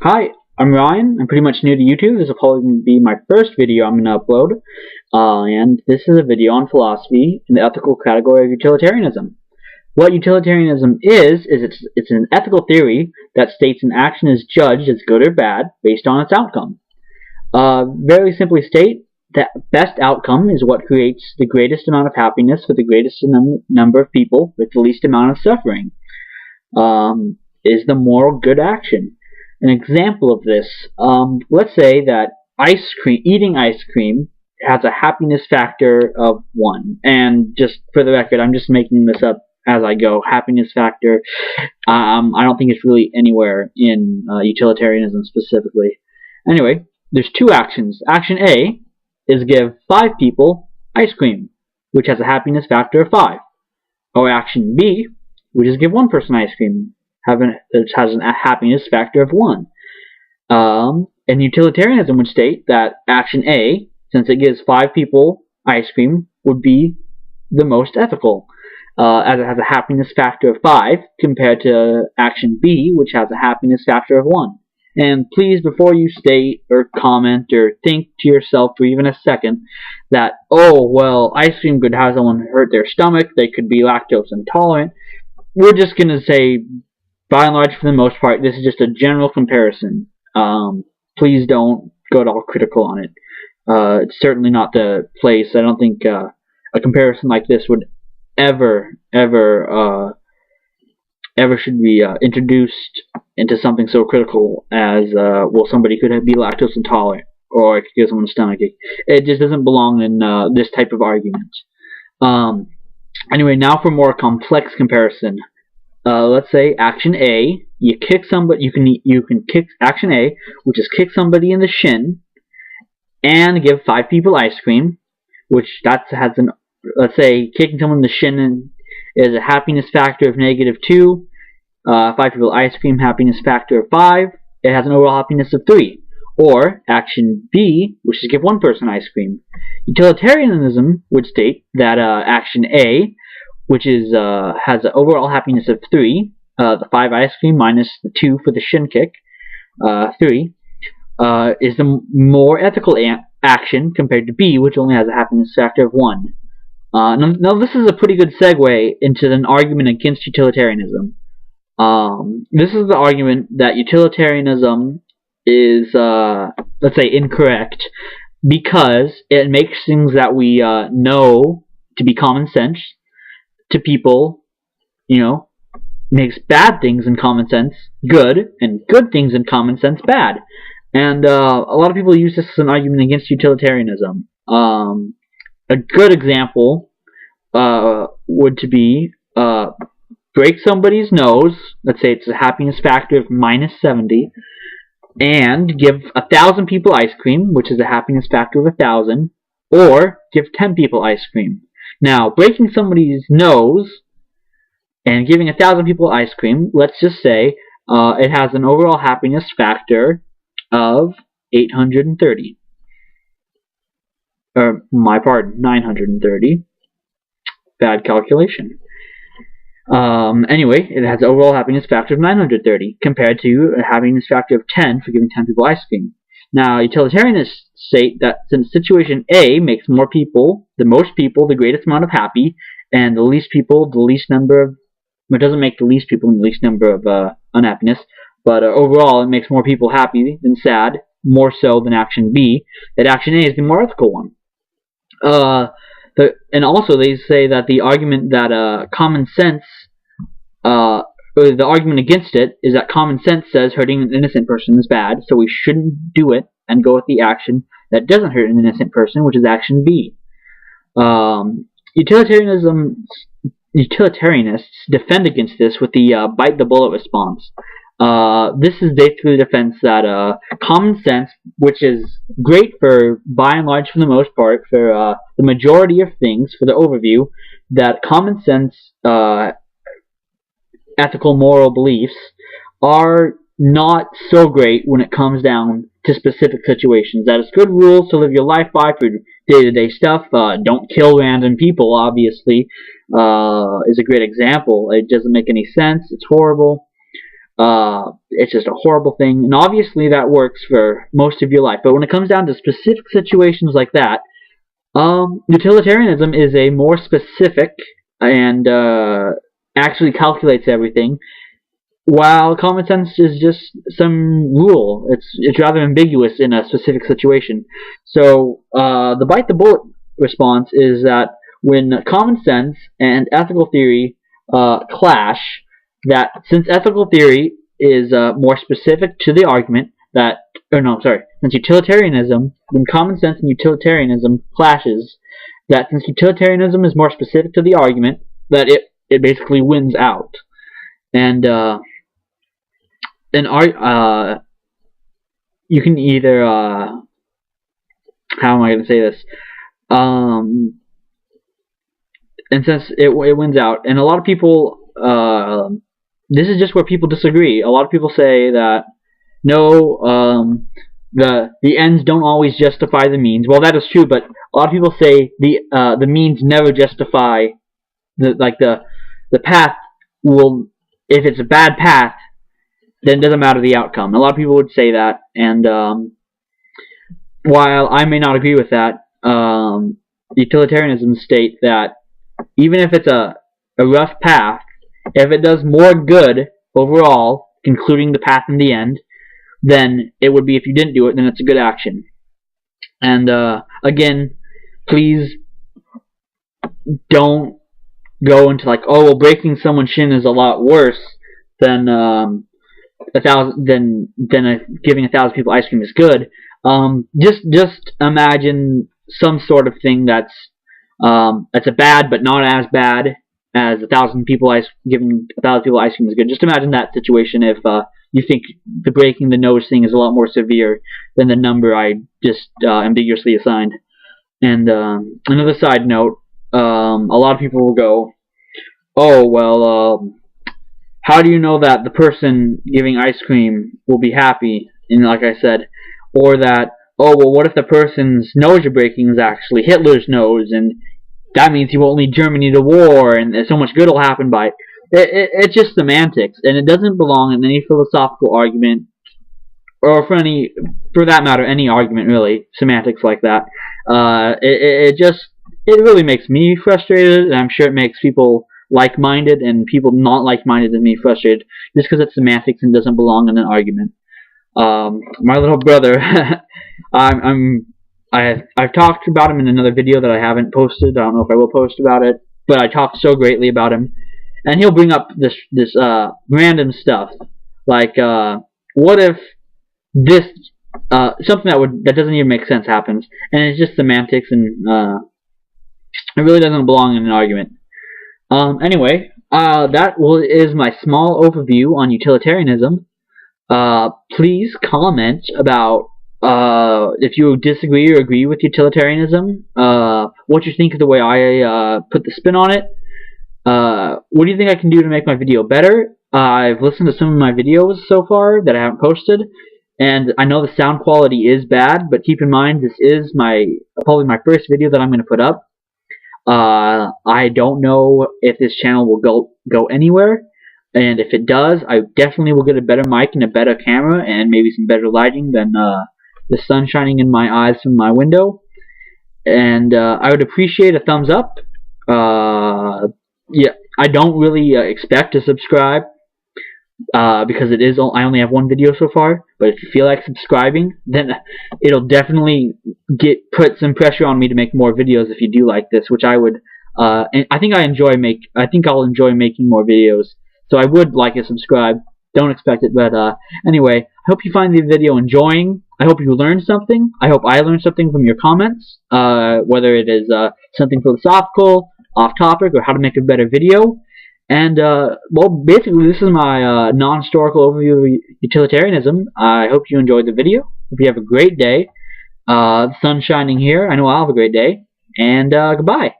Hi, I'm Ryan. I'm pretty much new to YouTube. This will probably be my first video I'm going to upload. And this is a video on philosophy in the ethical category of utilitarianism. What utilitarianism is it's an ethical theory that states an action is judged as good or bad based on its outcome. Very simply state, that best outcome is what creates the greatest amount of happiness for the greatest number of people with the least amount of suffering. Is the moral good action. An example of this, let's say that eating ice cream has a happiness factor of 1. And just for the record, I'm just making this up as I go. Happiness factor, I don't think it's really anywhere in utilitarianism specifically. Anyway, there's two actions. Action A is give 5 people ice cream, which has a happiness factor of 5. Or action B, which is give 1 person ice cream, it has a happiness factor of 1. And utilitarianism would state that action A, since it gives 5 people ice cream, would be the most ethical, as it has a happiness factor of 5 compared to action B, which has a happiness factor of 1. And please, before you state or comment or think to yourself for even a second that, oh, well, ice cream could have someone hurt their stomach, they could be lactose intolerant, we're just going to say, by and large, for the most part, this is just a general comparison. Please don't go at all critical on it. It's certainly not the place. I don't think a comparison like this would ever should be introduced into something so critical as, well, somebody could be lactose intolerant, or it could give someone's stomach ache. It just doesn't belong in this type of argument. Anyway, now for more complex comparison. Let's say action A, you kick somebody. You can kick action A, which is kick somebody in the shin, and give 5 people ice cream, which has an, let's say kicking someone in the shin is a happiness factor of -2. 5 people ice cream, happiness factor of 5. It has an overall happiness of 3. Or action B, which is give 1 person ice cream. Utilitarianism would state that action A, which is has an overall happiness of 3, the 5 ice cream minus the 2 for the shin kick, 3, is the more ethical action compared to B, which only has a happiness factor of 1. Now this is a pretty good segue into an argument against utilitarianism. This is the argument that utilitarianism is, let's say, incorrect because it makes things that we know to be common sense to people, makes bad things in common sense good, and good things in common sense bad. And a lot of people use this as an argument against utilitarianism. A good example would to be break somebody's nose, let's say it's a happiness factor of -70, and give 1,000 people ice cream, which is a happiness factor of 1,000, or give 10 people ice cream. Now, breaking somebody's nose and giving 1,000 people ice cream, let's just say it has an overall happiness factor of 830. Or, my pardon, 930. Bad calculation. Anyway, it has an overall happiness factor of 930 compared to a happiness factor of 10 for giving 10 people ice cream. Now, utilitarianists state that since situation A makes more people, the most people, the greatest amount of happy, and the least people, the least number of, it doesn't make the least people the least number of unhappiness, but overall it makes more people happy than sad, more so than action B, that action A is the more ethical one. And also they say that the argument that common sense, the argument against it is that common sense says hurting an innocent person is bad, so we shouldn't do it and go with the action that doesn't hurt an innocent person, which is action B. Utilitarianists defend against this with the bite the bullet response. This is basically the defense that common sense, which is great for, by and large, for the most part, for the majority of things, for the overview, that common sense ethical moral beliefs are not so great when it comes down to specific situations. That is good rules to live your life by for day-to-day stuff. Don't kill random people, obviously, is a great example. It doesn't make any sense. It's horrible. It's just a horrible thing, and obviously that works for most of your life. But when it comes down to specific situations like that, utilitarianism is a more specific and actually calculates everything, while common sense is just some rule. It's rather ambiguous in a specific situation. So the bite the bullet response is that when common sense and ethical theory clash, that since ethical theory is more specific to the argument, since utilitarianism, when common sense and utilitarianism clashes, that since utilitarianism is more specific to the argument, that it basically wins out. And you can either how am I going to say this? And since it wins out, and a lot of people, this is just where people disagree. A lot of people say that no, the ends don't always justify the means. Well, that is true, but a lot of people say the means never justify the path. Will, if it's a bad path, then it doesn't matter the outcome. A lot of people would say that, and while I may not agree with that, utilitarianism state that even if it's a rough path, if it does more good overall, concluding the path in the end, then it would be, if you didn't do it, then it's a good action. And again, please don't go into like, oh, well, breaking someone's shin is a lot worse than giving 1,000 people ice cream is good. Just imagine some sort of thing that's a bad but not as bad as 1,000 people giving 1,000 people ice cream is good. Just imagine that situation if you think the breaking the nose thing is a lot more severe than the number I just ambiguously assigned. And another side note, a lot of people will go, oh, well, how do you know that the person giving ice cream will be happy? And like I said, or that, oh, well, what if the person's nose you're breaking is actually Hitler's nose, and that means he won't lead Germany to war, and so much good will happen by it. It's just semantics, and it doesn't belong in any philosophical argument, or for that matter, any argument really. Semantics like that, it really makes me frustrated, and I'm sure it makes people like-minded and people not like-minded than me frustrated, just because it's semantics and doesn't belong in an argument. My little brother, I've talked about him in another video that I haven't posted. I don't know if I will post about it, but I talked so greatly about him, and he'll bring up this random stuff like, what if this something that doesn't even make sense happens, and it's just semantics, and it really doesn't belong in an argument. Anyway, that is my small overview on utilitarianism. Please comment about if you disagree or agree with utilitarianism, what you think of the way I put the spin on it. What do you think I can do to make my video better? I've listened to some of my videos so far that I haven't posted, and I know the sound quality is bad, but keep in mind this is probably my first video that I'm going to put up. I don't know if this channel will go anywhere, and if it does, I definitely will get a better mic and a better camera and maybe some better lighting than the sun shining in my eyes from my window. And I would appreciate a thumbs up. Yeah, I don't really expect to subscribe because I only have one video so far. But if you feel like subscribing, then it'll definitely put some pressure on me to make more videos if you do like this, which I would. And I think I'll enjoy making more videos. So I would like to subscribe. Don't expect it, but anyway, I hope you find the video enjoying. I hope you learned something. I hope I learned something from your comments, whether it is something philosophical, off topic, or how to make a better video. And well, basically, this is my non-historical overview of utilitarianism. I hope you enjoyed the video. Hope you have a great day. The sun's shining here. I know I'll have a great day. And goodbye.